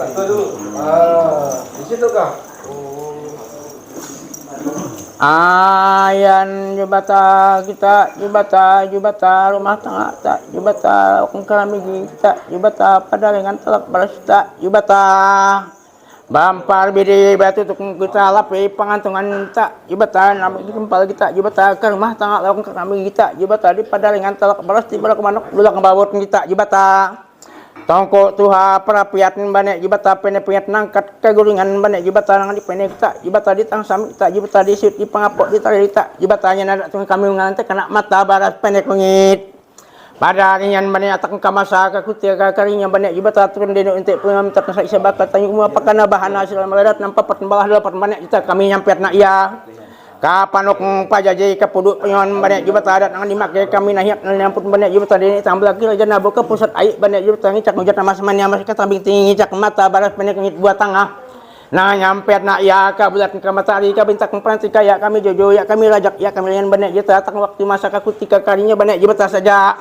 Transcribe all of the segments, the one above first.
Itu dulu. Di situ kah? Ayan jubata kita jubata rumah tangga tak jubata kami kita jubata padalengan telak balas tak jubata bampar bidi batu tukung kita lapi pangantungan tak jubata namun dikempal kita jubata ke rumah tangga lawan kami kita jubata di padalengan telak balas di balik manuk dulak bawut kita jubata tongko tuha perapiat banyak jibata penepiat nangkat keguringan banyak jibata nang di penek tak jibata di tang sami tak jibata di sud di pangapok di tali tak jibatanya nada tung kami ngantek kena mata baras penek ngit pada ringan banyak atak kamasa ka kutia ka karinya banyak jibata turun dino untuk pengam tak sa isa bakat tanyu apakana bahan hasil meledat nampak pat balah dapat banyak kita kami nyampiat nak iya kapanok pajaji kapuduk penyon banyak jubata adat nang dimakai kami nahiap nampun banyak jubata dini tambah lagi aja nabo ke pusat aik banyak jubata ngicak ngujat nama semannya masih kata tinggi ngicak mata baras banyak ngit buat tangah nah nyampet nak ya ka bulat ke matahari ka bintak perantika ya kami jojo ya kami rajak ya kami lian banyak jubata tak waktu masa kakutika karinya banyak jubata saja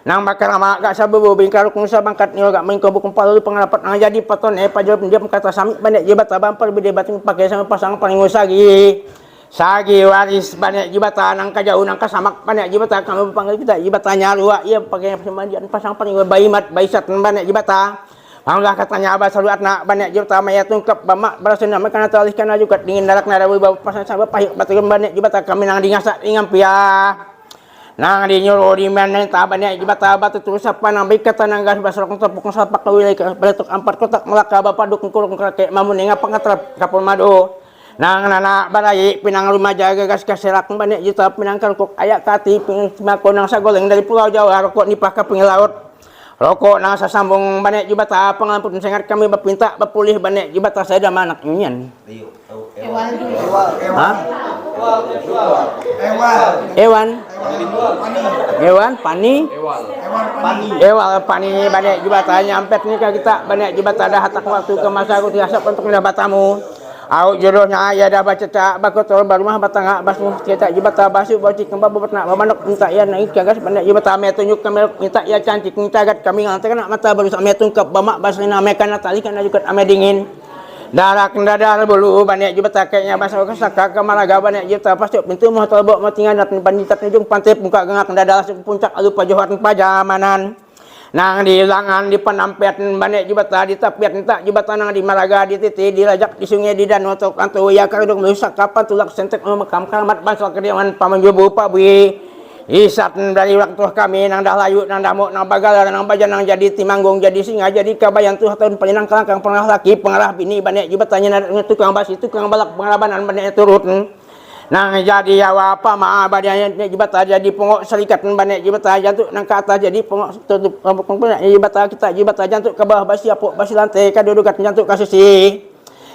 nang bakal lama gak sababu bingkar kung sa bangkat niyo gak main kobuk kumpal pengarapat nang jadi paton pajawab dia kata sami banyak jubata bampar berdebat pakai sama pasang paling usagi sagi waris banyak jibatan nang kajauh nang kasamak banyak jibatan kami panggil kita jibatannya luak iya pakai pemandian pasang paling baimat baisat banyak jibatan panglah katanya abah saluat nak banyak jibatan maya tungkap bamak berasin nama karena talihkan juga dingin darak narawi bawa pasang sabah pahik batukan banyak jibatan kami nang dingasak ingam pia nang di nyuruh di mana tak banyak jibatan batu terus apa nang bikatan nang gas basrok tepuk sapak kawilai beletuk ampat kotak melaka bapak dukung kurung kakek mamun ingat pangatrap kapul madu nang nana balai pinang rumah jaga gas kaserak banyak juta pinang rokok ayak kati pinako nang sagoleng dari pulau Jawa rokok nipah ka pinggir laut rokok nang sasambung banyak jubata pengalampun sengat kami bapinta bapulih banyak jubata saya dah manak nyanyian Ewan pani banyak jubata nyampet nih kita banyak jubata dah hatak waktu ke masa aku tiasap untuk mendapatamu au jodohnya ayah dah baca tak bakotol baru mah batanga basmu cetak jibata basu bocik kembang bobot nak mamandok minta ya naik gagas banyak jibata me tunjuk kamera minta ya cantik minta gat kami ngantek nak mata baru sak me tungkap bamak baslina me kana tali kana juga ame dingin darak dadar bulu banyak jibata kayaknya basau kesaka kamaraga banyak jibata pasti pintu mah tolbok mah tinganat panditat njung pantai muka gengak dadar puncak alu pajohat pajamanan nang di langan di penampet banyak jibata di tapiat tak jibata nang di maraga di titi di rajak di sungai di danau atau kanto ya kadung merusak kapan tulak sentek memekam kalamat bansal kediaman pamanjubu pak bui isat dari waktu kami nang dah layu nang damuk nang bagala nang bajan nang jadi timanggung jadi singa jadi kabayan tuh tahun pelinang kelangkang pengarah laki pengarah bini banyak jibatanya tukang basi tukang balak pengarabanan banyak turut nang jadi awa apa ma badanya jibata jadi pongok serikat banyak jibata jantuk nang ke atas jadi pongok tutup jibata kita jibata jantuk ke bawah basi apuk basi lantai kadudukan jantuk kasisi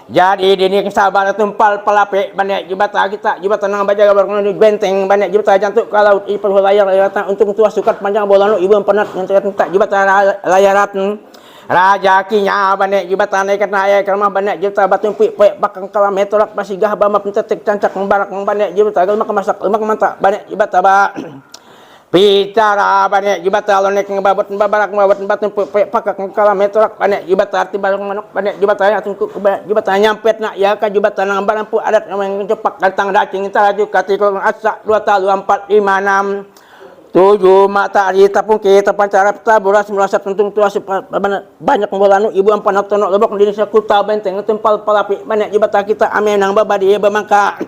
jadi dini sabar tumpal pelapik banyak jibata kita jibata nang bajaga barang di benteng banyak jibata jantuk ke laut iper layar untuk tuas sukat panjang bola ibu penat tak jibata layarat raja kinya banyak jibatan ikat naya kermah banyak jibata batu pik bakang kalam metolak pasigah bama pentetik cancak membarak banyak jibata lemak masak lemak mantak banyak jibata ba bicara banyak jibata lonek ngebabot babarak babat batu pik pakak kalam metolak banyak jibata arti barang manuk banyak jibata ya tungku jibata nyampet nak ya ka jibata nang barang pu adat yang cepak kantang dacing taraju katikul asak 2 talu 4 5 6 7 mata ari tapung kita pancara peta bolas merasa tentung tua banyak bolanu ibu ampan tono lebok di Indonesia kuta benteng tempal palapi banyak jibata kita ame nang babadi bamangka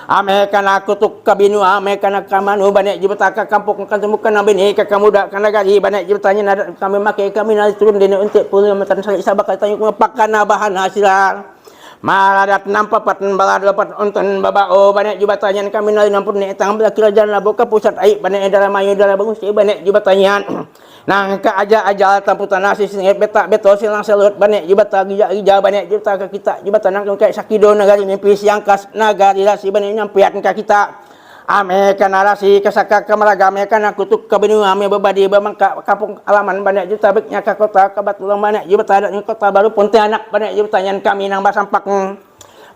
ame kana kutuk kabinu ame kana kamanu banyak jibata ka kampung kan temukan nang bini ka kamuda kana gari banyak jibatanya nada kami make kami nali turun dene untuk puluh meter sali sabak tanya ngepakana bahan hasilan maladat nampapat balad dapat onton babao banyak jibatanya kami nali nampun ne tang bela kirajan labo ka pusat aik banyak edara mayu edara bagus banyak jibatanya nang ka aja tamputan nasi sing betak beto silang selut banyak jibata gija banyak jibata ka kita jibata nang kayak sakido nagari mimpi siang kas nagari rasi banyak nyampiat ka kita ame kana rasi kasaka kamaraga ame kana kutuk kabenu ame babadi bamangka kampung alaman banyak juta beknya ka kota kabatulang banyak jibata ada kota baru Pontianak banyak jibatanyan kami nang basampak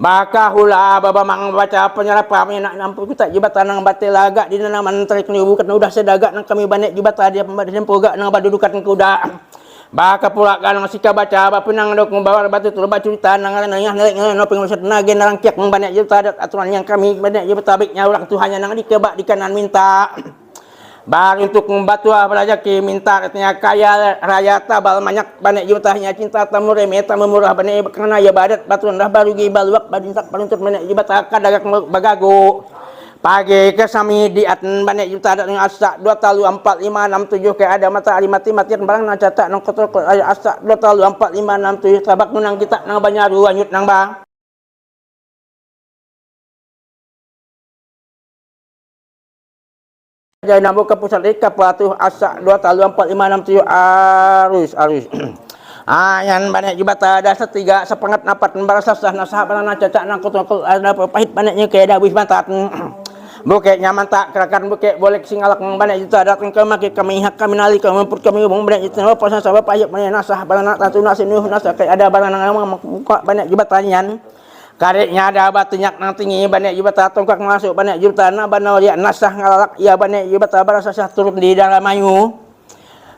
maka hula babamang baca penyerapa nak nampu kita jibatan nang batelaga di nanaman tarik ni bukan udah sedaga nang kami banyak jibata dia pembadian poga nang badudukan kuda Baka pula kanang sika baca ba pinang dok membawa batu tu baca cerita nang nang no pengurus nagen narang kiak banyak juta adat aturan yang kami banyak juta tabiknya orang Tuhannya nang dikebak di kanan minta. Baru untuk membantu rezeki minta katanya kaya raya tabal banyak jutanya cinta tamu remeta memurah banyak karena ya badat batu dah baru gibaluak badintak paluntut banyak juta kadagak bagago. Pagi ke sami di atan banyak juta ada dengan asa 2 talu 4 5 6 7 ke ada matahari mati barang nang catak nang kotor asa 2 talu 4 5 6 7 tabak nang kita nang banyaru anyut nang ba. Jadi nambah ke pusat reka patuh asa 2 talu 4 5 6 7 arus. Yang banyak jubata ada setiga sepengat napat barasa sah nasah banana catak nang kotor ada pahit banyaknya ke ada wis bantat. Bukit nyaman tak kerakan bukit boleh singalak banyak juta datang ke maki kami hak kami nali kami pun kami ngomong banyak juta apa pasal sabab ayat banyak nasah banyak tatu nasi nuh nasah kayak ada barang nang muka banyak jubatanyan karetnya ada batunya nang tinggi banyak jubata tongkak masuk banyak juta na banau dia nasah ngalalak ya banyak jubata barasa sah turun di dalam mayu.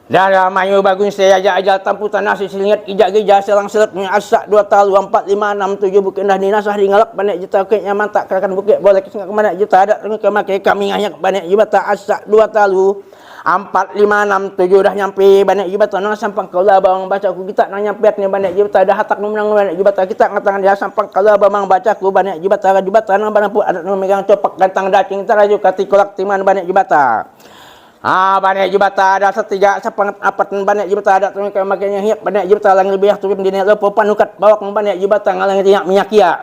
Darah mayu bagus saya ajal tamputan nasi selingat ijak gija selang seletnya asak 2 talu 4 5 6 7 bukit dah dinasah ringalak banyak juta ke nyaman tak kerakan bukit boleh kesengak banyak juta ada ke make kami ngayak banyak jubata asak 2 talu 4 5 6 7 dah nyampe banyak jubata nang sampang kaula bawang baca ku kita nang nyampe ni banyak jubata dah hatak nang banyak jubata kita ngatangan dia sampang kaula bawang baca ku banyak jubata nang barang pun ada megang copak gantang dacing taraju kati kolak timan banyak jubata. Banyak jubata ada setiga sepengat apat banyak jubata ada turun ke makanya hiap banyak jubata lang lebih turun di net lepo panukat bawak banyak jubata ngalang tiak minyak ya.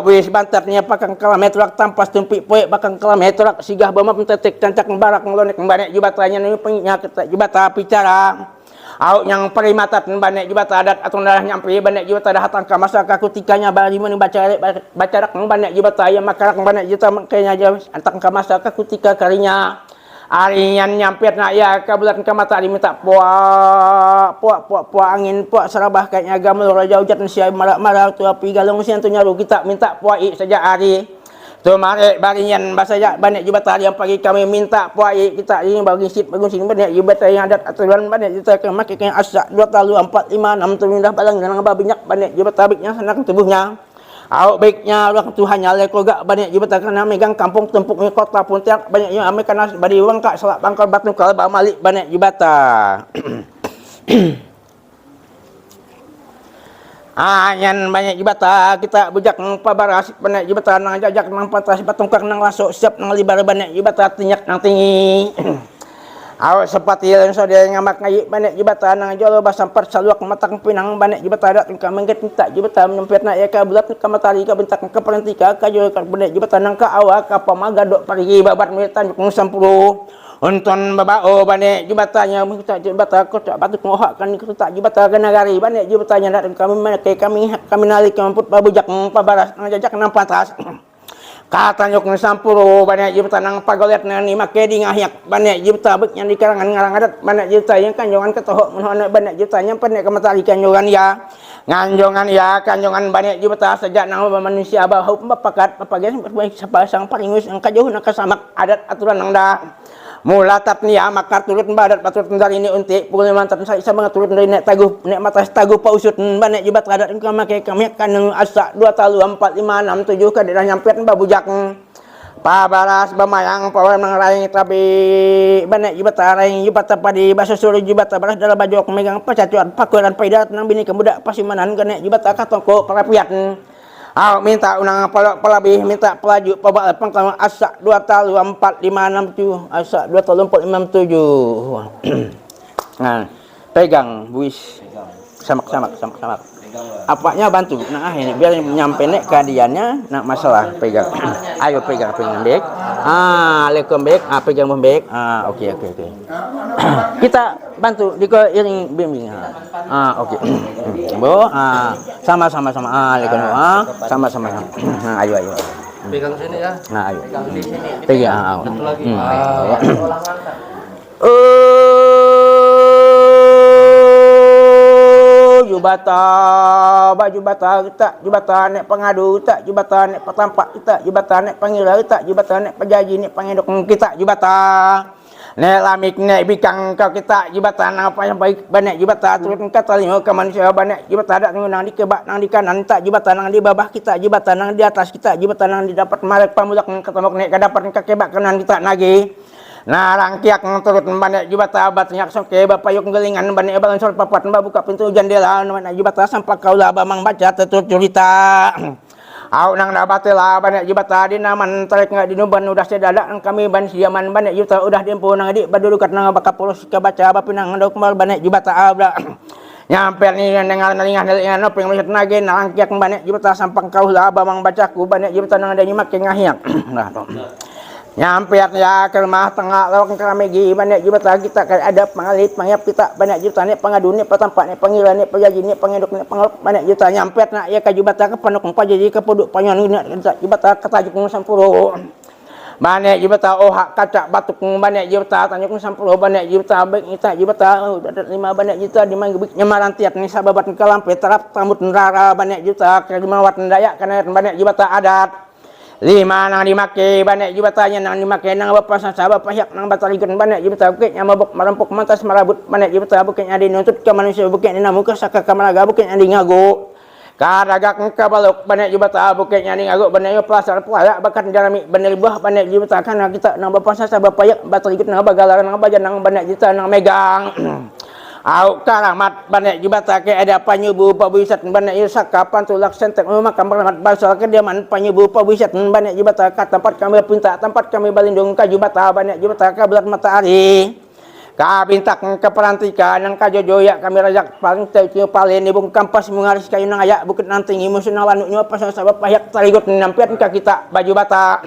Wis bantatnya pakang kilometer tampas tumpik poek bakang kilometer sigah bama pentetek cancak barak nglonek banyak jubatanya ni penyak jubata bicara. Yang perimatat banyak jubata adat atau darah nyampe banyak jubata dah hatang ka masyarakat kutikanya bari mun baca rak banyak jubata yang makarak banyak juta makanya aja antang ka masyarakat kutika karinya. Arian nyampe nak ya ke bulan ke matahari minta puak angin puak serabah kayaknya agama raja ujat siai marah tu api galung sian tu nyaru kita minta puak saja hari tu mari barian bahasa ya banyak jubata yang pagi kami minta puak kita ini bagi sit bagus ini banyak jubata yang adat aturan banyak juta ke makai kayak asak 2 talu 4 5 6 tu dah balang dengan banyak banyak jubata biknya senang tubuhnya. Baiknya orang Tuhannya leko gak banyak jubata kena megang kampung tempuknya kota pun tiap banyaknya ame kena badi wangkak selak bangkal batu kal ba malik banyak jubata. Yan banyak jubata kita bujak nang pabaras banyak jubata nang jajak nang pantas batungkak nang lasuk siap nang libar banyak jubata tinyak nang tinggi. Seperti yang saudara ngamak ngayi banyak jubata nang jolo basam persaluak matang pinang banyak jubata adat ka mengget minta jubata menyempet nak ya ka bulat ka matahari ka bentak ka perentika ka jolo ka banyak jubata nang ka awa ka pamaga dok pergi babat metan kung 10 unton babao banyak jubatanya minta jubata ko tak batuk ngohak kan tak jubata ka nagari banyak jubatanya dak kami nali ka mamput babujak pabaras nang jajak nang patas. Kata nyok sampuro banyak jubata nang pagolet ni make di ngahyak banyak jubata bet yang di karangan ngarang adat banyak jubata yang kanjongan ketohok menhono banyak jubata yang pendek ke matahari kanjongan ya nganjongan ya kanjongan banyak jubata sejak nang manusia bau papakat papagen sapasang paringus yang kajuh nak kasamak adat aturan nang dah mula tatnia maka turut badat patut dari ini unti pukul mantap saya bisa mengatur dari nek taguh nek mata taguh pausut banyak jibat adat engkau make kami kaneng asak 2 talu 4 5 6 7 ke daerah nyampe babujak pabaras bamayang pawai mengerai tapi banyak jibat araing jibat padi bahasa suri jibat baras dalam baju megang pacacuan pakuran paidat nang bini kemudak pasimanan kene jibat akatoko parapiat. Minta unang pelabih minta pelaju pabal pangkal asak 2 talu 4 5 6 7 asak 2 talu 4 5 7. Nah, pegang buis samak apanya bantu nah ini biar nyampe nek keadiannya nak masalah pegang. Ayo pegang bek lekom bek pegang bek oke kita bantu di iring bimbing oke bo sama-sama lekom sama-sama ayo pegang sini ya nah ayo pegang di sini pegang satu lagi jubata tak jubata nek pengadu tak jubata nek petampak kita jubata nek pangira tak jubata nek pejaji nek pangedok kita jubata Ne lamik ne bikang kau kita jibatan apa yang baik banyak jibatan turun kata lima ke manusia banyak jibatan ada nang di kebak nang di kanan tak jibatan nang di bawah kita jibatan nang di atas kita jibatan nang di dapat marek pamulak ketemu ne dapat ke kebak kanan kita nagi. Nah rangkiak turut banyak jibatan batnya soke bapak yuk gelingan banyak balan sol papat buka pintu jendela banyak jibatan sampai kau lah bamang baca tutur cerita. Au nang dabatela banyak jibata di naman tarik nggak dinuban udah sedadak kami ban siaman banyak juta udah dimpu nang di badudukat nang bakal polos ke baca apa pinang ndok mal banyak jibata abra nyampe nih nengal nalingah nalingah no pengen lihat nage nangkiak banyak jibata sampang kau lah bamang bacaku banyak jibata nang ada nyimak ngahiang nah nyampe ya ke rumah tengah lawang kami gi banyak jibata kita ada pengalit pangyap kita banyak jibata nih pengadun nih petampak nih pengilan nih pejaji nih pengeduk nih pengelop banyak jibata nyampe nak ya ke jibata ke penuk pajaji ke puduk panyon ini jibata ketajuk sampuro banyak jibata oh hak kaca batuk banyak jibata tanjuk sampuro banyak jibata baik kita jibata ada 5 banyak jibata di manggubik nyamaran tiap nih sababat kelampe terap tambut nerara banyak jibata ke dimawat dayak karena banyak jibata adat 5 nang dimake banyak jibatanya nang dimake nang bapak sahabat pahyak nang batalikan banyak jibata bukit yang mabuk merampok mantas marabut banyak jibata bukit adi nuntut ke manusia bukit ni namu ke saka kamaraga bukit adi ngago kadagak kabalok banyak jibata bukit adi ngago banyak pasar pelak bakat jarami banyak buah banyak jibata kan kita nang bapak sahabat pahyak batalikan nang bagalar nang bajan nang banyak jibata nang megang au karamat banyak jibata ke ada panyubu pabisat banyak yusak kapan tulak sentek rumah kamar basal kediaman panyubu pabisat banyak jibata ka tempat kami pinta tempat kami balindung ka jibata banyak jibata ka bulat matahari ka bintak ke perantika nang ka jojoya kami rajak paling teu palen ibung kampas mengaris kayu nang ayak bukit nanting musuh nang lanuknya pasal sabab pahyak tarigot nampian ka kita baju bata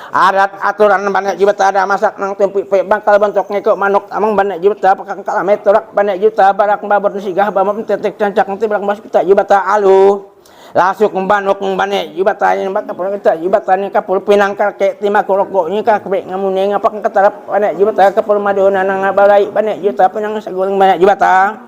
adat aturan banyak jibata ada masak nang tempi pe bangkal bentok ngeko manuk amang banyak jibata pakang kalamet torak banyak juta barak babot sigah bamam tetek cancak nanti belak masuk kita jibata alu lasuk banuk banyak jibata yang bakal kita jibata ni kapul pinang kakek tima koroko ni ka kebe ngamune ngapak ketarap banyak jibata kapul madona nang balai banyak juta pinang saguling banyak jibata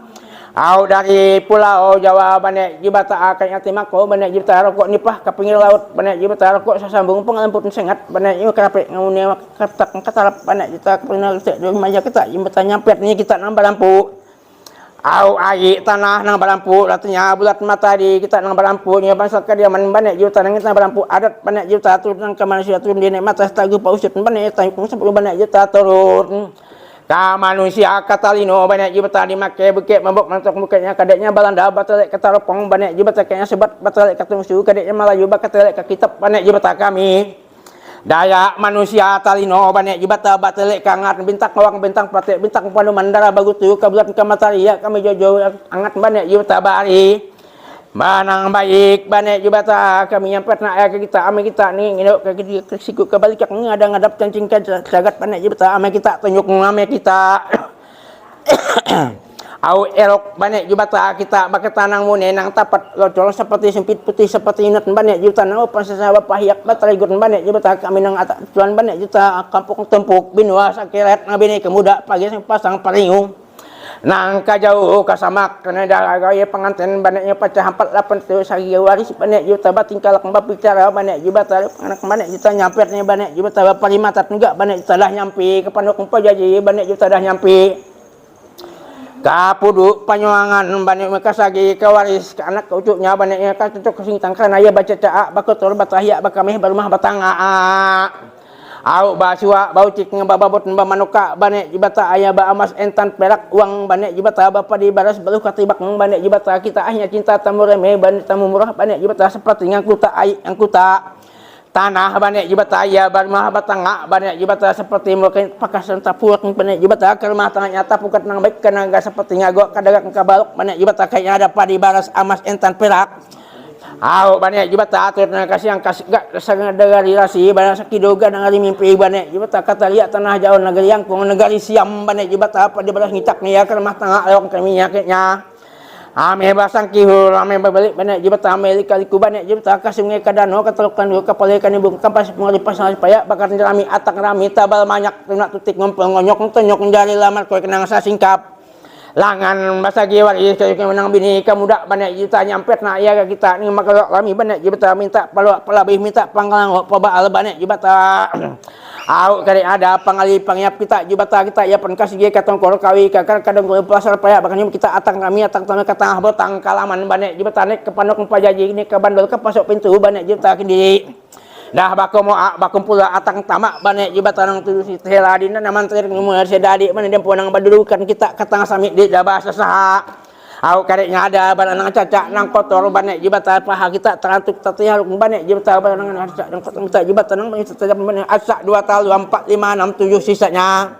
au dari pulau Jawa banyak jibata akan yatimako banyak jibata rokok nipah ke pinggir laut banyak jibata rokok sasambung pengalemput sengat banyak ieu kapek ngaune katak katarap banyak jibata pinang di maja kita jibata nyampet ni kita nang balampu au ai tanah nang balampu latunya bulat mata di kita nang balampu nya bangsa kediaman banyak jibata nang kita balampu adat banyak jibata turun ke manusia turun di mata tagu pausut banyak tayung sepuluh banyak jibata turun ka manusia katalino banyak jibata dimake bukit mabuk mantok bukitnya kadeknya balanda batalek kataropong banyak jibata kayaknya sebat batalek katungsu kadeknya Melayu batalek ke kitab banyak jibata kami daya manusia talino banyak jibata batalek kangat bintang wang bintang patek bintang panu mandara bagutu kabulat ke matahari ya kami jojo angat banyak jibata bari manang baik banyak jibata kami nyampet nak ke kita ame kita ni ngidok ke sikut ke balik ada ngadap cancing ke jagat banyak jibata ame kita tunjuk ame kita au erok banyak jibata kita bakat tanang mune nang tapat locol seperti sempit putih seperti inat banyak jibata nang pas sahabat pahyak bataligun banyak jibata kami nang atak tuan banyak jibata kampung tempuk binwa sakiret ngabini kemuda pagi pasang paringu nang kajauh kasamak kena gaya pengantin banyaknya pecah 48 tu sagi waris banyak juta bating kalak bicara banyak jibata anak banyak juta nyampetnya banyak jibata bapa lima tat juga banyak juta dah nyampi ke panduk pajaji banyak juta dah nyampi kapudu panyuangan banyak mereka sagi ke waris ke anak cucunya banyaknya ka cocok singtang kana ya baca caak bakotor batahya bakameh barumah batanga au basua bau cik ngababot manuka banyak jibata aya ba amas entan perak uang banyak jibata bapa di baras balu katibak banyak jibata kita ahnya cinta tamu remeh banyak tamu murah banyak jibata seperti ngangkuta ai angkuta tanah banyak jibata aya barmah batanga banyak jibata seperti mungkin pakasan tapuk banyak jibata ke rumah tangga nyata pukat nang baik kana enggak seperti ngago kadagak kabalok banyak jibata kayaknya ada padi baras amas entan perak au banyak jibata atur na kasih yang kasih gak sangat negari rasi banyak sakidoga nangari mimpi banyak jibata kata lihat tanah jauh negeri yang kung negari siam banyak jibata apa di balas ngicak nih ya ke rumah tangga lewang kami nyakitnya ame basang kihul ame balik banyak jibata ame likaliku banyak jibata kasungai kadano katelukan dulu kapalikan ibu kampas mengelipas supaya bakar rami atak rami tabal banyak kena tutik ngompol ngonyok tonyok jari lamar kau kenang sasingkap langan bahasa giwari kayak menang bini kamuda banyak juta nyampet nak ya kita ni maka kami banyak jibata minta palabih minta panglang pabaal banyak jibata Au kari ada pangali pangyap kita jibata kita ya pengkas ge katong kor kawi kakar kadang ko pasar paya bakanya kita atang kami atang tama katang botang kalaman bane jibata nek ke panok pajaji ini ke bandol ke pasok pintu bane jibata kini dah bakom pula atang tamak bane jibata nang tu si tela dina naman ter ngumur sedadi mana dem ponang badudukan kita katang sami di da bahasa saha. Au karenya ada barang cacak nang kotor bane jibata paha kita terantuk tatihal bane jibata barang cacak nang kotor kita jibata nang tajam bane asa 2 talu 4 5 6 7 sisanya.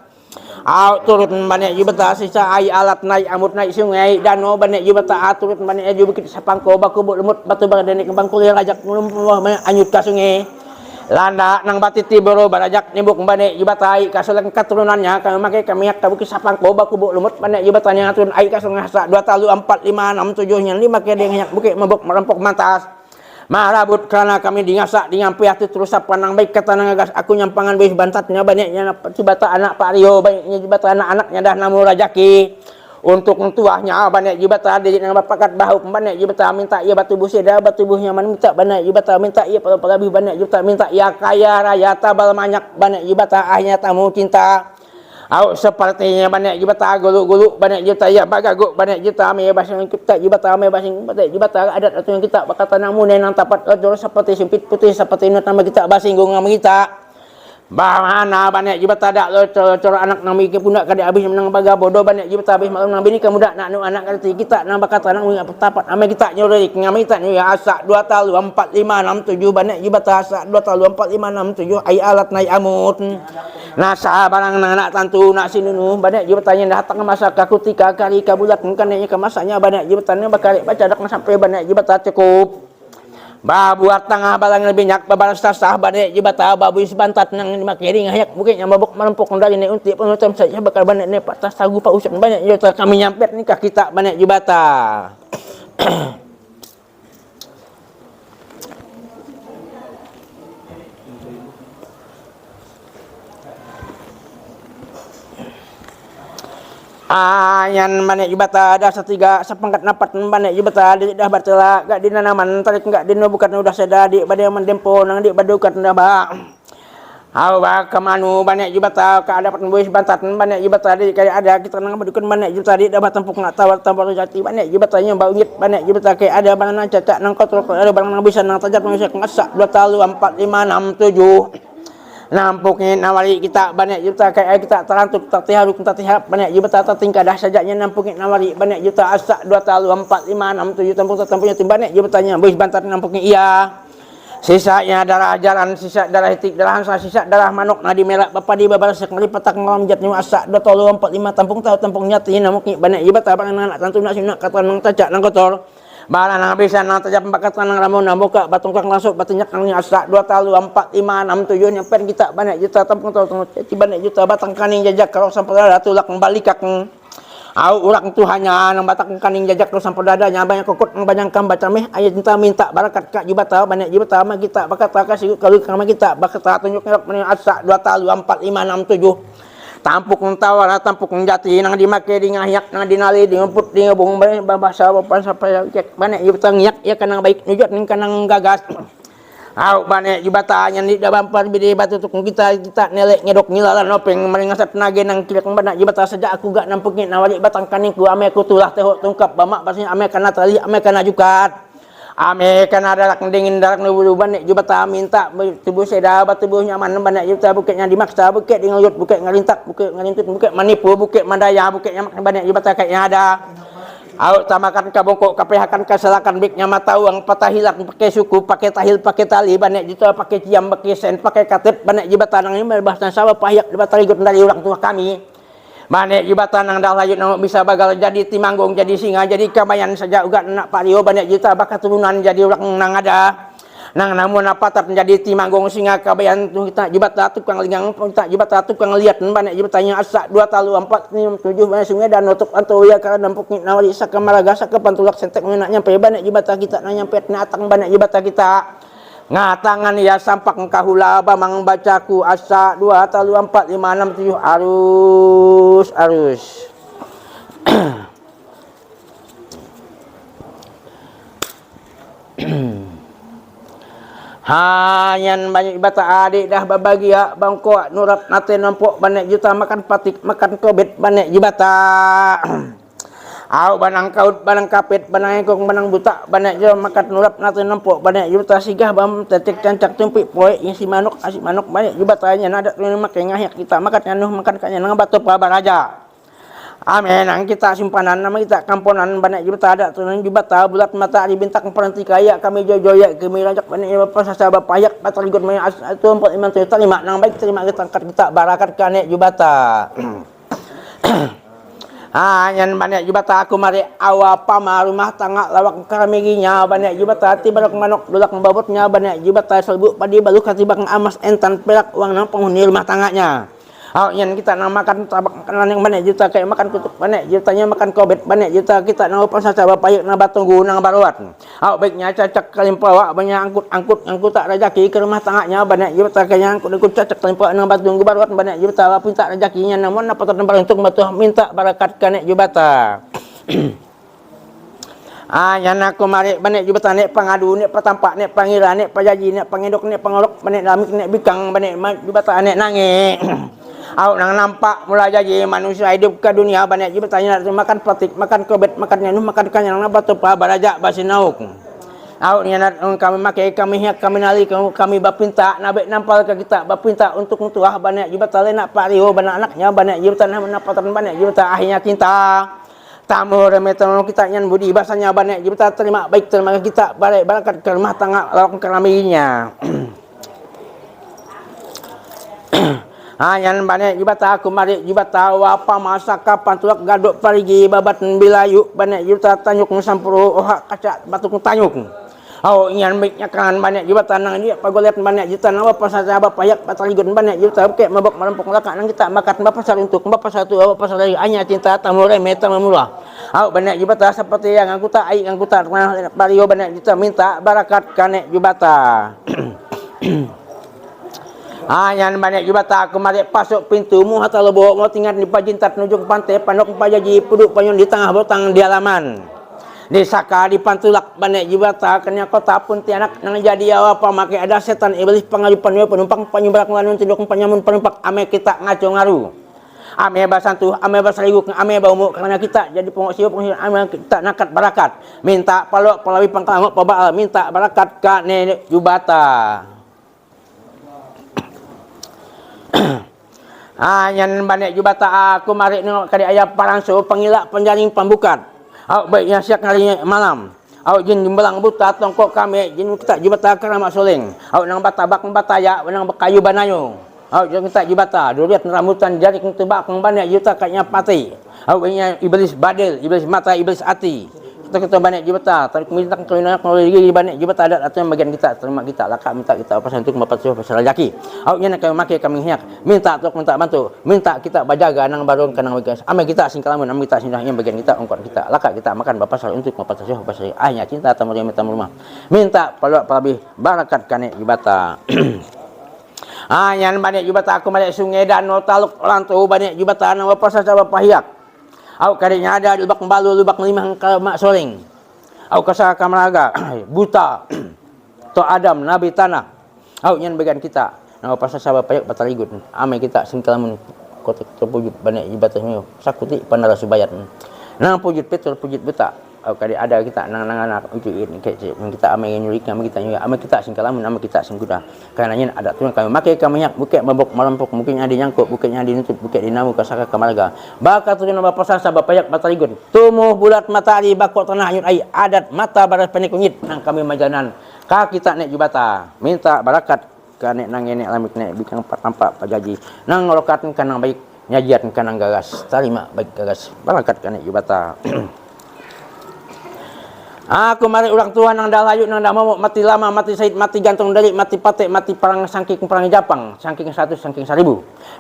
Au turut bane jibata sisa ai alat naik amut naik sungai danau bane jibata turut bane bukit sapangko baku lumut batu bagane kembang kuliah ajak lumpuh anyut ka sungai. Landa nang batiti boro barajak nibuk bane jibatai kasulan keturunannya kami make kami yak bukit sapangko baku lumut bane jibatanya turun ai kasungan hasa 2 talu 4 5 6 7 nya 5 ke deng bukit mabuk merampok mantas marabut karena kami dingasak dingampiah tu terus panang baik kata nangagas aku nyampangan beis bantatnya banyaknya jibata anak Pak Rio banyaknya jibata anak-anaknya dah namu rajaki untuk tuahnya banyak jibata adik nang bapakat bahu banyak jibata minta ia batu busida batu buhnya man minta banyak jibata minta ia lebih banyak jibata minta ia kaya raya tabal banyak banyak jibata ahnya tamu cinta au sepertinya banyak jibata gulu-gulu banyak jibata ya bagagu banyak jibata ame basing kita jibata ame basing banyak jibata adat atau yang kita bakata nang mune nang tapat ojol seperti simpit putih seperti nama kita basing gong kita bahana banyak jibata dak lo coro anak nang mikir pundak kada habis menang baga bodoh banyak jibata habis malam nang bini kamu dak nak anak kata kita nang bakata nang tapat ame kita nyori ngami kita ni asa 2 talu 4 5 6 7 banyak jibata asa 2 talu 4 5 6 7 ai alat nai amut nasa barang nang anak tantu nak sinunu banyak jibatanya datang masa kakutika kali kabulat kan nya kemasanya banyak jibatanya bakal baca dak sampai banyak jibata cukup buat tengah balang lebih nyak babalas tasah banyak jibata babu sebantat nang makiri ngayak mungkin yang mabuk merempuk dari ni unti penutup saja bakal banyak ni patas tagu pak usap banyak jibata kami nyampet nikah kita banyak jibata ayan banyak jibata ada setiga sepangkat napat banyak jibata dah bertela gak di nanaman tarik gak di bukan udah sedadi pada yang mendempo nang di badukan dah ba au ba kemanu banyak jibata ka ada buis bantat banyak jibata di kali ada kita nang badukan banyak jibata di dah tampuk nak tawar tampar jati banyak jibatanya baungit banyak jibata kayak ada barang cacak nang kotor ada barang nang bisa nang tajam nang ngasak 2 talu 4 5 6 7 nampukin nawari kita banyak juta kayak kita terantuk tatiharu tatihap banyak juta tingkah dah sajaknya nampukin nawari banyak juta asa 2 talu 4 5 6 7 tampung banyak jutanya bois bantat nampukin iya sisanya darah jalan sisa darah hitik darah hansa sisa darah manuk nadi merah bapa di babalas sekali petak malam jatnya asa 2 talu 4 5 tampung tahu tampung nyati nampukin banyak juta barang anak tantu nak sinak kata nang tajak nang kotor bala nang bisa nang tajam pakatan nang ramu nang buka batung kang langsung batunya kang asa 2 talu 4 5 6 7 nyampen kita banyak juta tampung tahu banyak juta batang kaning jajak kalau sampai dada tulak kembali kang au urang Tuhannya nang batang kaning jajak kalau sampai dadanya banyak kokot nang banyak kam baca meh ayat cinta minta barakat kak jibata banyak jibata mah kita bakata kasih kalau kama kita bakata tunjuk ngerok asa 2 talu 4 5 6 7 tampuk ng tawar tampuk ng jati nang dimake di ngayak nang dinali di ngumput di ngabung bahasa papan sampai cek banyak jibata ngiyak ya kanang baik nujut ning kanang gagas au banyak jibata nya di dabampar bidi batu tukung kita nelek ngedok ngilalan nopeng meringasap nage nang kilek banyak jibata saja aku gak nampukin nawali batang kaning ku ame ku tulah tehok tungkap bamak basnya ame kana tali ame kana jukat ame kana darak dingin darak nububan nek jubata minta tubuh seda tubuh nyaman banyak juta bukitnya dimaksa bukit di ngayut bukit ngalintak bukit ngalintut bukit manipu bukit mandaya bukit nyamak banyak jubata kayaknya ada au tamakan kabongkok kapehakan kasalakan biknya matauang patahilat pakai suku pakai tahil pakai tali banyak juta pakai ciam pakai sen pakai katip banyak jubata nang ini bahasa sawah payak jubata ligut dari orang tua kami banyak jibatan nang dah layut nang bisa bagal jadi timanggung jadi singa jadi kamayan saja ugat nak Pak Rio banyak juta bakat turunan jadi orang nang ada nang namun apa tak menjadi timanggung singa kabayan kita jibata tukang linggang kita jibata tukang lihat banyak jibatanya asa 2 talu 4 5 7 banyak sungai dan nutup antu ya karena dampuk nawali sakamaraga sakapantulak sentek nak nyampe banyak jibata kita nang nyampe natang banyak jibata kita ngatangan ya sampak kahula bamang bacaku asa 2 talu 4 5 6 7 arus Hanyan banyak bata adik dah babagia bangko nurap nate nampok banyak juta makan patik makan kobet banyak jibata. Au banang kaut banang kapit banang engkong banang buta banyak jo makan nurap nate nampok banyak juta sigah bam tetek cancak tumpik poe si manuk asik manuk banyak jubatanya ada tu makan ngayak kita makan anu makan kanya nang batu pabaraja. Amin ang kita simpanan nama kita kamponan banyak juta ada tu nang jubata bulat mata di bintang peranti kaya kami jojoya kami rajak banyak bapak sasa bapak ayak batal ikut main itu 45 juta 5 nang baik terima kita angkat kita barakat kanek jubata. Yan banyak jubata aku mari awa pama rumah tangga lawak karamiginya banyak jubata tiba manok dulak babutnya banyak jubata selbu padi balu katibang amas entan perak uang nang penghuni rumah tangganya. Yang kita namakan tabak makanan yang banyak juta kayak makan kutuk banyak jutanya makan kobet banyak juta kita nang pasal coba payuk nang batunggu nang baruat. Baiknya cacak kalimpawa banyak angkut tak rezeki ke rumah tangganya banyak juta kayaknya angkut cacak kalimpawa nang batunggu baruat banyak juta wapun tak rezekinya namun apa tempat untuk batu minta barakat kanek jubata. Yan aku mari banyak jubata nek pangadu nek patampak nek pangira nek pajaji nek pangedok nek pangolok banyak lamik nek bikang banyak jubata nek nangi. Nang nampak mulai jadi manusia hidup ke dunia banyak je bertanya makan patik makan kobet makan nyanuh makan kanyang nang batu pa baraja basinauk. Niat kami makai kami hiak kami nali kami bapinta nabek nampal ke kita bapinta untuk tuah banyak je bertanya nak pariho banyak anaknya banyak je bertanya menapatan banyak je bertanya akhirnya cinta. Tamu remetan kita nyan budi bahasanya banyak je bertanya terima baik terima kita balik barakat ke rumah tangga lawak keraminya. Yan banyak jubata aku mari jubata wapa masa kapan tulak gadok parigi babat bilayu banyak jubata tanyuk sampuru oha kaca batuk tanyuk. Yan baiknya kan banyak jubata nang dia pagolet banyak juta nang apa saja bapak payak pataligun banyak juta oke mabok merampok lakak nang kita makan bapak sar untuk bapak satu bapak sar lagi hanya cinta tamu remeh tamu murah. Banyak jubata seperti yang aku tak ai aku tak pario banyak juta minta barakat kanek jubata. Yan banyak jubata aku mari pasuk pintu mu hatta lebo mau tinggal di pajintat nujung pantai panok pajaji puduk payun di tengah botang di halaman. Di Saka di Pantulak banyak jubata kenya kota pun tianak nang jadi apa make ada setan iblis pangalipan penumpang panyubrak lanun tiduk panyamun penumpak ame kita ngaco ngaru. Ame basantuh ame basarigu ame baumu karena kita jadi pengosio ame kita nakat barakat. Minta palok palawi pangkalangok pabaal minta barakat ka nenek jubata. Yan banyak jubata aku mari nengok kadi ayah paranso pangilak penjaring pambukat. Baiknya siap hari malam. Jin jembelang buta tongkok kami jin kita jubata keramak soleng. Nang batabak bataya nang kayu banayo. Jin kita jubata duriat rambutan jari tebak banyak juta kayaknya pati. Baiknya iblis badil, iblis mata, iblis hati. Kita banyak jubata, tarik minta kelina teknologi banyak jubata ada atau yang bagian kita terima kita lakak minta kita apa untuk bapak suh pasal laki. Nya nak make kami hiak minta tok minta bantu minta kita bajaga nang barun kanang bagas ame kita sing kalamun ame kita sing yang bagian kita ongkon kita lakak kita makan bapak sal untuk bapak suh pasal ahnya cinta tamu rumah minta palabih barakat kane jubata. Yan banyak jubata aku banyak sungai danau taluk lantu banyak jubata nang bapak sal bapak hiak. Kadinya ada lubak balu lubak limah mak soling. Kasa kamaraga buta to Adam nabi tanah. Nyan bagian kita. Nah pasal sahabat payuk bataligut. Ame kita singkalamun kotak terpujud banyak ibadah sakuti pandara subayat. Nang pujud petul pujud buta. Kadi ada kita nang anak itu ini kita ame nyurik ame kita nyurik ame kita singkalamun ame kita singkuda. Karenanya ada tuan kami make kami yak bukek mabok malampok mungkin ada nyangkut bukeknya dinutut bukek dinamu kasaka kamaraga. Bakal tuan bapak sasa bapak yak bataligun. Tumuh bulat matahari bakok tanah ayun ai adat mata baras panik kunyit nang kami majanan. Ka kita nek jubata minta barakat ka nek nang nek lamik nek bikang tampak pajaji. Nang ngolokat kanang baik nyajiat kanang gagas. Tarima baik gagas. Barakat ka nek jubata. Aku mari orang tua nang dah layu nang dah mau mati lama mati sahid mati gantung dari mati patek mati perang sangking perang Japang sangking 100 sangking 1000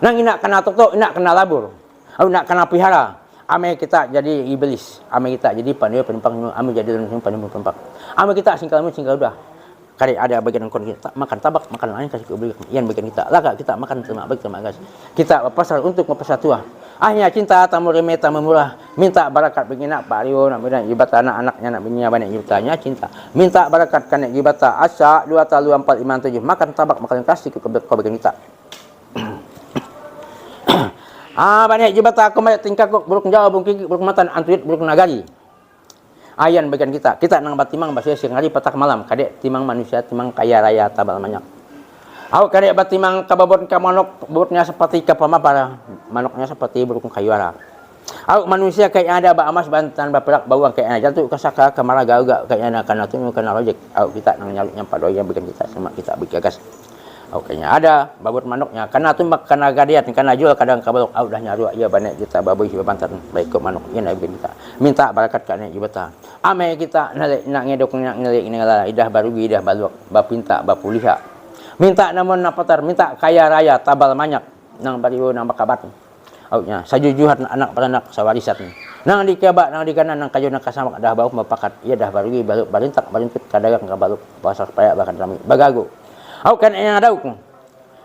nang inak kena toto inak kena labur inak kena pihara ame kita jadi iblis ame kita jadi pandu penumpang ame jadi penumpang ame kita singkalamun singgal udah Kali ada bagian kon kita makan tabak, makan lain kasih ke beli. Ian bagian kita. Laka kita makan terima baik terima kasih. Kita pasal untuk mempersatuan. Ahnya cinta tamu remeh tamu murah. Minta barakat begina Pak Rio nak bina ibadat anak-anaknya nak bina banyak ibadahnya cinta. Minta barakat kan ibadah asa 2 talu 4 5 7 makan tabak makan kasih ke bagian kita. Banyak ibadah aku banyak tingkah kok buruk jauh buruk matan antuit buruk nagari. Ayan bagian kita nang batimang bahasa siang hari petak malam kadek timang manusia timang kaya raya tabal banyak. Awak kadek batimang kababot ka manok bobotnya seperti kapama para manoknya seperti burung kayuara. Awak manusia kayak ada ba amas bantan ba perak bawang kayak jantuk kasaka kamaraga uga kayak ana kana tunu kana rojek. Awak kita nang nyaluk nyampa doya bagian kita sama kita bergagas. Awak kayaknya ada babot manoknya kana tumbak kana gadiat kana jual kadang kabalok awak dah nyaru ya banyak kita baboy bantan baik ke manok yen bagian kita. Minta barakat kana ibata. Ame kita nak ngedok nak ngelik ngala idah baru idah balok bapinta bapuliha. Minta namun napatar minta kaya raya tabal banyak nang bariwo nang bakabat. Autnya sajujuhan anak beranak sawarisat. Nang dikebat nang dikanan nang kayu nang kasamak dah bau mapakat. Ia dah baru balok barintak barintut kadagang ka balok pasar paya bakan rami. Bagago. Au kan yang ada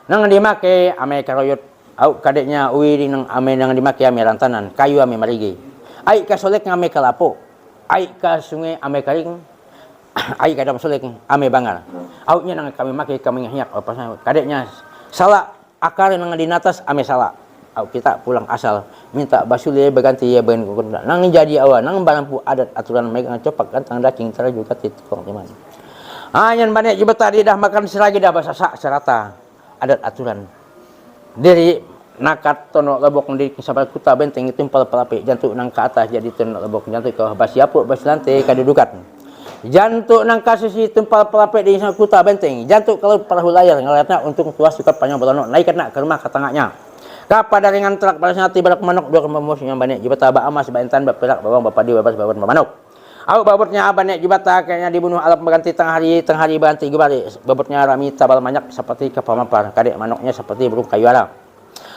nang dimake ame karoyot au kadeknya uwi nang ame nang dimake ame rantanan kayu ame marigi. Ai kasolek ngame kalapo. Ai ka sungai ame karing ai kadam solek ame bangar autnya nang kami make kami ngahyak apa kadeknya salah akar nang di atas ame salah au kita pulang asal minta basule berganti ya ben nang jadi awan nang barampu adat aturan megang copak kantang daging tara juga titikong teman anyan banyak juga tadi dah makan selagi dah bahasa sak serata adat aturan dari nakat tonok lebok di sabar kuta benteng itu empal palape jantuk nang ke atas jadi tonok lebok jantuk ke basi apuk basi lantai kadudukan jantuk nang kasus itu empal palape di sabar kuta benteng jantuk kalau perahu layar ngeliatnya untuk tuas sukat panjang belonok naik nak ke rumah ke tengahnya kapada ringan telak pada sangat tiba manok dua kememus yang banyak jibata ba amas ba entan ba perak bawang ba padi babas babon manok au babotnya banyak jibata kayaknya dibunuh alam berganti tengah hari berganti gebari babotnya rami tabal banyak seperti kapamampar kadek manoknya seperti burung kayu alam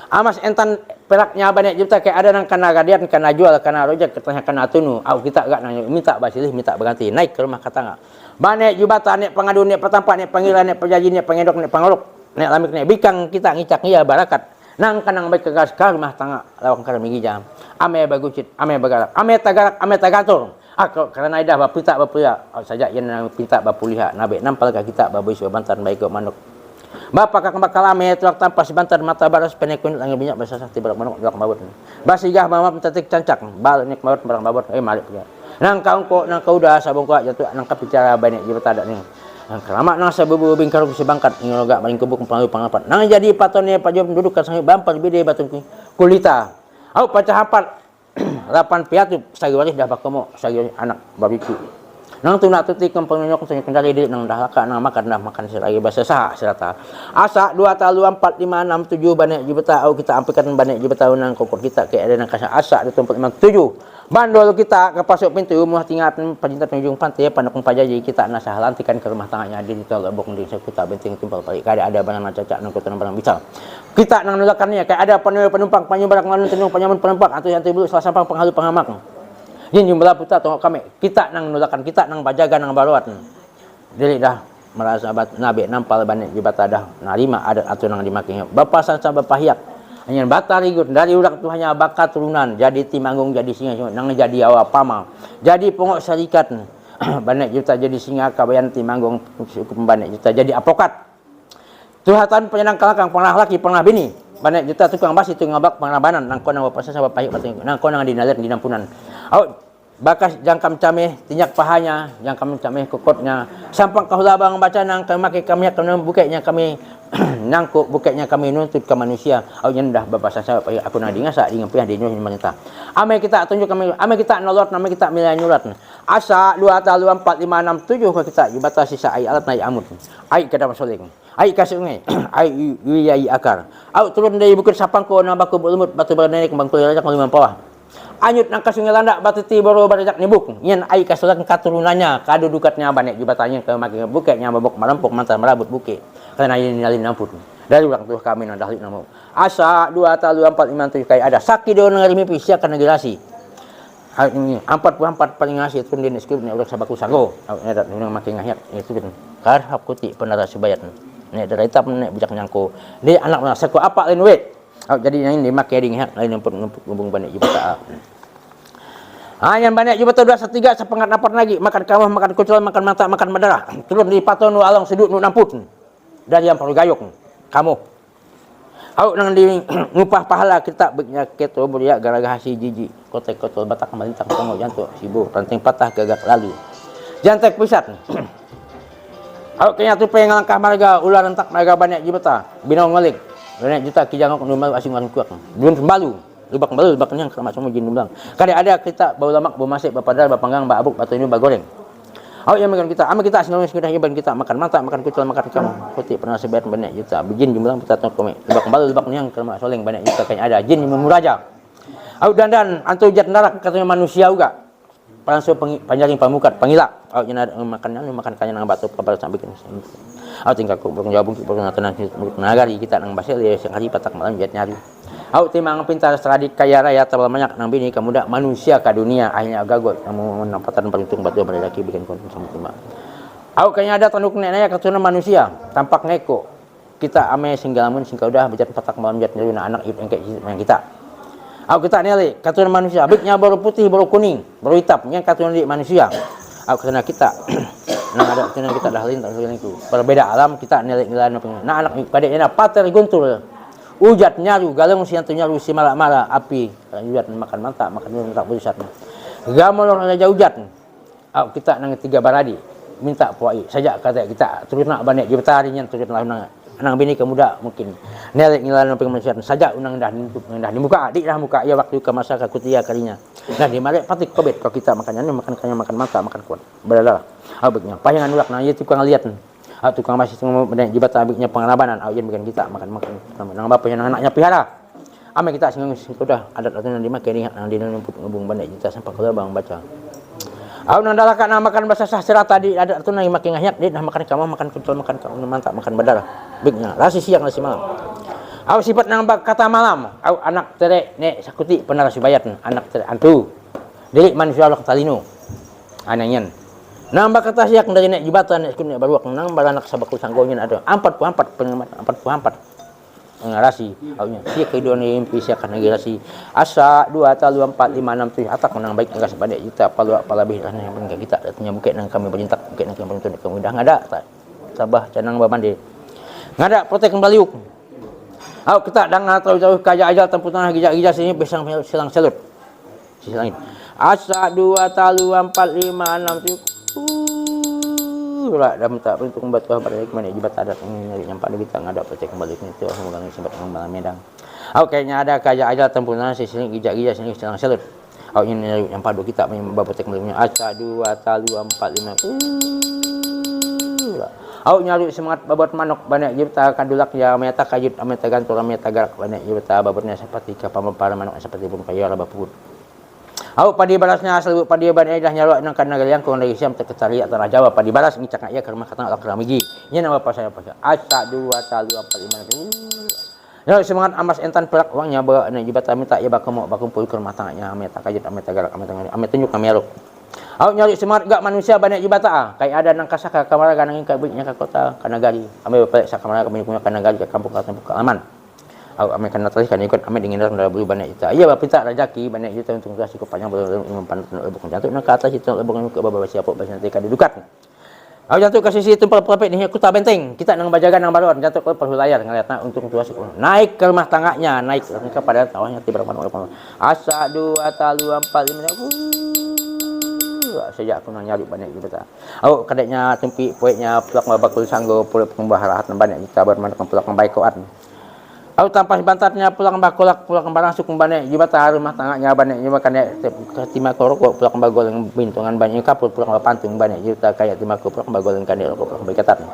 amas entan peraknya banyak juta kayak ada nang kana gadian kana jual kana rojak katanya kana tunu au kita gak nang minta basilih minta berganti naik ke rumah katanga banyak jubata nek pangadu nek patampak nek panggilan nek perjanji nek pangedok nek pangolok nek lamik nek bikang kita ngicak iya barakat nang kanang baik kegas ka rumah tangga lawang karang migi jam ame bagucit ame bagarak ame tagator aku karena idah bapita bapria saja yang nang pinta bapuliha nabe nampal ka kita baboy bantan baik ke manuk Bapak kakak kalame tulak tanpa sebentar mata baras penekun langit minyak bahasa sakti barang manuk tulak babot. Basigah mama mentetik cancak bal nek babot barang babot malik dia. Nang kaungko nang kauda sabung ka jatuh nang kapicara banyak jibat ada nih. Nang keramak nang sabubu bingkar si bangkat ngologa maring kubuk pengalu pangapat. Nang jadi patone pajom duduk ka sangi bampar bide batu kulita. Au pacah hapat 8 piatu sagiwaris dah bakomo sagi anak babiku. Nang tunak tutik kempengnyok sing kendali dik nang dah makan seragi bahasa sah serata asa 2 talu 4 5 6 7 banyak jibata au kita ampikan banyak jibata nang kokor kita ke ada nang kasa asa 2 4 5 7 bandol kita ke pasok pintu muah tingkat pajintat ujung pantai panakung pajaji kita nasah lantikan ke rumah tangannya di tol bok di sekuta benting timpal palik ada barang cacak nang kota barang bisa kita nang nulakannya kayak ada penumpang panyu barang ngan tenung panyamun penumpang atau yang tibu salah sampang penghalu pengamak yin jumlah putar tengok kami kita nang nulakan kita nang bajaga nang baruat jadi dah merasa nabi nampal banyak jibata dah narima adat atau nang dimakinya bapak sansa bapak hiak hanya batal rigut dari urak tu hanya bakat turunan jadi timanggung jadi singa nang jadi awak pama jadi pengok syarikat banyak juta jadi singa kabayan timanggung cukup banyak juta jadi apokat tuhatan penyenang kalakang pernah laki pernah bini banyak juta tukang basi tukang ngabak pengabanan nang kau nang bapak sansa bapak hiak nang kau nang dinalir di nampunan bakas jangkam cameh tinyak pahanya jangkam cameh kokotnya sampang kahulabang baca nang kami kami akan bukanya kami nangkuk bukanya kami nuntut ke manusia au nyendah babasa saya aku nang dingasa dengan pihak di Indonesia pemerintah ame kita tunjuk kami ame kita nolot nama kita milanyurat asa 2 talu 4 5 6 7 kita dibatasi sisa ai alat naik amut ai kada masoling ai kasungai ai wiyai akar au turun dari bukit sapangko nang baku lumut batu berdene kembang kulirajak limang bawah anyut nang kasungai landak batu ti baru barajak nibuk nyen ai kasulan katurunannya kadudukatnya banyak jubatanya ke maki buketnya babok marampok mantan merabut buke karena ini nyalin namput dari ulang tuh kami nang dahlik namu asa 2 talu 4 5 7 kai ada sakit do nang mimpi sia kana generasi Hal ini 44 paling ngasih turun di skrip ni ulah sabaku sago. Ada nang makin ngahiat itu kan. Karhap kuti penara subayat. Nek dari tap nek bijak nyangko. Dia anak nak sako apa lain wet. Jadi yang ini makai ding hak lain numpuk ngubung banyak jubata. Yang banyak jubata 2 3 sepengat napar lagi makan kawah makan kucul makan mata makan madara. Turun di paton nu along sedut nu namput. Dari yang perlu gayuk kamu. Nang di ngupah pahala kita beknya keto buria gara-gara si jiji kotek-kotol batak malintang tongo jantung sibuk ranting patah gagak lalu. Jantek pisat. Kayaknya tu pengen langkah marga ular rentak marga banyak jubata. Binau ngalik. Banyak juta kijangok numbal asing orang kuat. Belum sembalu. Lubak yang sama semua jin numbang. Kadang ada kita bau lamak bau masik bapadar bapanggang babuk batu ini bagoreng. Yang makan kita, kita senang sudah iban kita makan mata, makan kucul, makan kamu. Kuti pernah sebayar banyak juta. Bijin jumlah kita tengok kami. Lubak yang kerma soleng banyak juta kayaknya ada. Jin yang memuraja. Dan antu jat narak katanya manusia juga. Pansu panjaring pamukat pangila. Makan kanya nang batu kabar sampai bikin. Tinggal ku burung jabung burung tenang nagari kita nang basel ya hari patak malam jat nyari. Timang pintar seradik kaya raya tabal banyak nang bini kamuda manusia ke dunia akhirnya gagot kamu nampatan perhitung batu pada laki bikin konten sama cuma. Kayaknya ada tanduk neneknya keturunan manusia tampak ngeko kita ame singgalamun singkau dah bejat patak malam jat nyari anak ibu yang kita. Kita nilai keturunan manusia biknya baru putih baru kuning baru hitam yang keturunan manusia. Karena kita nang ada keturunan kita dah lain tak itu berbeda alam kita nilai nah anak kadeknya pater guntur. Ujat nyaru galung siang tu nyaru si malak-malak api ujat makan mantap makan tak berisat gamolor raja ujat kita nang 3 baradi minta puai saja kata kita turut nak banyak jibata harinya turut lah nang bini kemuda mungkin nelek ngilan pengemanusiaan saja unang dah dimuka adik dah muka ya waktu ke masa ke kutia kalinya nah di malek patik kobet kalau kita makannya makan kanya makan mantap makan kuat badalah begnya payangan ulak nah ya tukang lihat tukang masih banyak jibata abiknya pengalaman yang bikin kita makan nang bapak yang anaknya pihara ame kita sing sudah adat aturan di makai ni nang di ngubung banyak kita sampai keluar bang baca nang dalakan nang makan bahasa sastra tadi adat aturan yang makin ngahiat dia dah makan kamu makan kucul makan kamu mantap makan badar biknya rasi siang rasi malam sifat nang kata malam anak terek nek sakuti penara subayat anak terek antu delik manusia Allah talino ananyan nambah kata siak dari nek jibatan nek kuning baru nang balanak sabaku sanggonya ada 44 pengamat 44 ngarasi aunya siak kehidupan mimpi siak kan ngarasi asa 2 talu 4 5 6 7 atak menang baik enggak sebanyak juta pala lebih lah yang penting kita datanya bukit nang kami berintak bukit nang kami tuntut kamu dah ngada sabah canang babande ngada protek kembali kita dang tahu jauh kaya aja temputan gija-gija sini besang silang selut silang asa 2 talu 4 5 6 7 lah dah minta untuk membuat kau pada mana jibat adat nyari nyampak dia kita ngada percaya kembali itu megang sebab malam medang. Kayaknya ada kaya aja tempunan sini gija-gija sini silang selut. Ini nyari nyampak dua kita membawa percaya kembali asa 2 talu 4 5. Nyari semangat babot manok banyak jibta kadulak ya meta kajut meta gantul meta garak banyak jibta babotnya seperti kapal para manok seperti pun kaya lah baput. Padi balasnya asal padi ban dah nyalok nang kana galiang kong dari siam terkecari tanah Jawa padi balas ngicak ya ke rumah kata Allah keramigi. Nya nama apa saya apa. Asa 2 talu 4 5. Ya semangat amas entan pelak uangnya bawa nek jibata minta ya bakumpul ke rumah tangannya meta kajut meta garak meta tunjuk kamerok. Nyari semangat gak manusia banyak jibata kayak ada nang kasaka kamar nang kabutnya ke kota kana gari. Ame bapek sakamara kami punya kana gari ke kampung aman. Ame kan natali kan ikut ame dingin dah beli banyak juta. Iya bapak tak rezeki banyak juta untuk kasih ke panjang mempan lebok jantung nak kata situ lebok ke baba siapa pas nanti ka didukat. Jantung kasih situ pelapet ni aku tak benteng. Kita nang bajagan nang baruan jantung ke perlu layar ngeliat nak untuk tuas naik ke rumah tangganya naik kepada tawahnya tiba mana asa 2 talu 4 5 sejak aku nang nyari banyak juta. Kadeknya tempi poeknya pelak bakul sanggo pelak pembaharahat banyak juta bermana pelak baikoan. Tanpa bantatnya pulang bakolak pulang barang suku banyak jibata rumah tangganya banyak juga kan timah korok pulang bagol yang bintungan banyak kapul pulang pantung banyak juta kayak timah pulang bagol yang kan pulang berkatan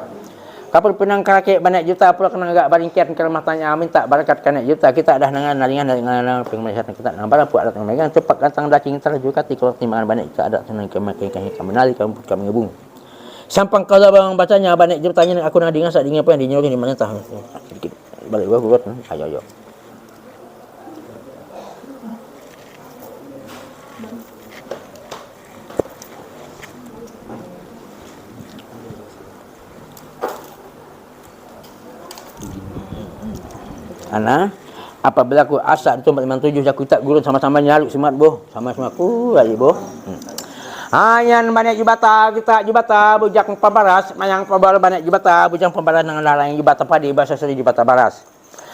kapul pinang karake banyak juta pulang kena agak baringkian ke rumah tanya minta barakat banyak juta kita dah dengan naringan pengemasian kita nang barang puak datang mereka cepat datang dacing terjuka ti kalau timbangan banyak juta ada senang kemakai kami menali kamu ngebung sampang kalau bang bacanya banyak jutanya aku nang dingas apa yang dinyuruh di mana tah sedikit balik gua buat ayo Ana apabila aku asa 457 aku tak gurun sama-sama nyaluk semat boh. Sama-sama ku lagi boh. Ayan banyak jibata kita jibata bujak pembaras mayang pembaras banyak jibata bujang pembaras dengan larang jibata padi bahasa seri jibata baras.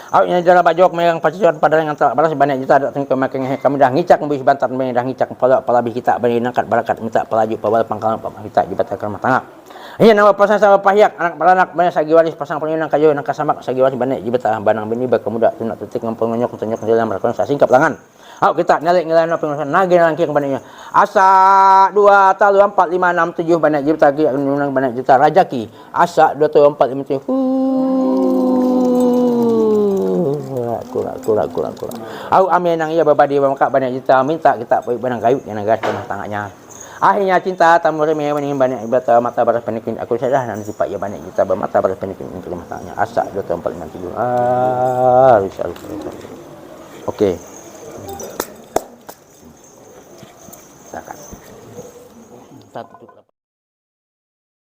Awaknya dalam bajok mayang pacuan pada yang tak baras banyak juta datang ke making kami dah ngicak membis bantat banyak dah ngicak pala bih kita bani nangkat barakat minta pelaju pawal pangkalan kita jibata ke rumah tangga. Iya nama pasang sama pahyak anak beranak banyak sagi waris pasang penyunang kayu nang kasamak sagi waris banyak jibata banang bini berkemuda tunak tutik ngampung nyok tunyok dalam rakon singkap tangan. Ayo kita nyalik ngelan pengurusan nagi langking banyak asa 2 talu 4 5 6 7 banyak juta ki nunang banyak juta rajaki asa 2 talu 4 5 7 kurang. Aku amin nang iya babadi bangka banyak juta minta kita pergi benang kayu yang gas tanah tangannya. Akhirnya cinta tamu remeh mending banyak ibadah mata baras penikin aku sadah nanti pak ya banyak juta bermata baras penikin untuk rumah tangannya asa 2 talu 4 5 7 Oke. Zakat. Satu